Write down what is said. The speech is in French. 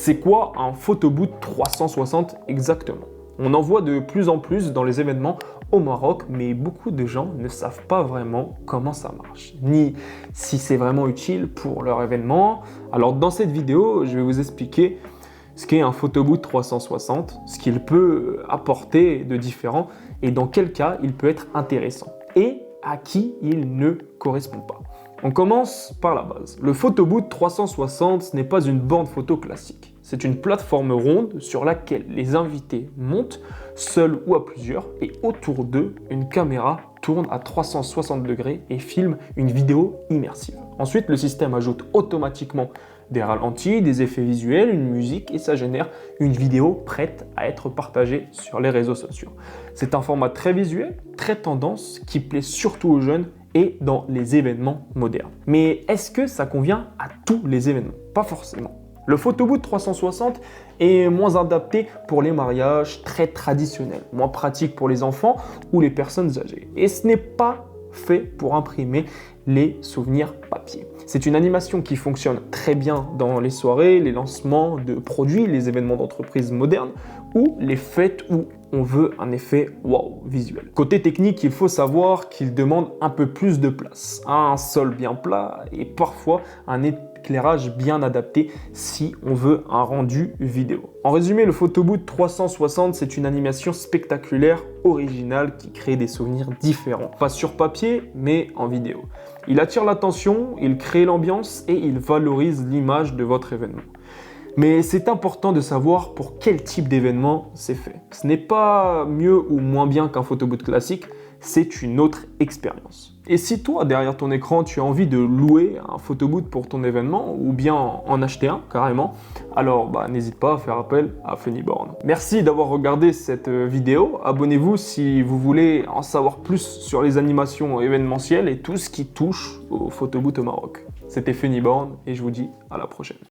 C'est quoi un photobooth 360 exactement? On en voit de plus en plus dans les événements au Maroc, mais beaucoup de gens ne savent pas vraiment comment ça marche, ni si c'est vraiment utile pour leur événement. Alors dans cette vidéo, je vais vous expliquer ce qu'est un photobooth 360, ce qu'il peut apporter de différent et dans quel cas il peut être intéressant et à qui il ne correspond pas. On commence par la base. Le photobooth 360, ce n'est pas une borne photo classique. C'est une plateforme ronde sur laquelle les invités montent, seuls ou à plusieurs, et autour d'eux, une caméra tourne à 360 degrés et filme une vidéo immersive. Ensuite, le système ajoute automatiquement des ralentis, des effets visuels, une musique et ça génère une vidéo prête à être partagée sur les réseaux sociaux. C'est un format très visuel, très tendance, qui plaît surtout aux jeunes et dans les événements modernes. Mais est-ce que ça convient à tous les événements? Pas forcément. Le photobooth 360 est moins adapté pour les mariages très traditionnels, moins pratique pour les enfants ou les personnes âgées. Et ce n'est pas fait pour imprimer les souvenirs papier. C'est une animation qui fonctionne très bien dans les soirées, les lancements de produits, les événements d'entreprise modernes ou les fêtes où on veut un effet wow visuel. Côté technique, il faut savoir qu'il demande un peu plus de place, un sol bien plat et parfois un éclairage bien adapté si on veut un rendu vidéo. En résumé, le photobooth 360, c'est une animation spectaculaire, originale, qui crée des souvenirs différents. Pas sur papier, mais en vidéo. Il attire l'attention, il crée l'ambiance et il valorise l'image de votre événement. Mais c'est important de savoir pour quel type d'événement c'est fait. Ce n'est pas mieux ou moins bien qu'un photobooth classique, c'est une autre expérience. Et si toi, derrière ton écran, tu as envie de louer un photobooth pour ton événement ou bien en acheter un carrément, alors n'hésite pas à faire appel à Funnyborn. Merci d'avoir regardé cette vidéo. Abonnez-vous si vous voulez en savoir plus sur les animations événementielles et tout ce qui touche au photobooth au Maroc. C'était Funnyborn et je vous dis à la prochaine.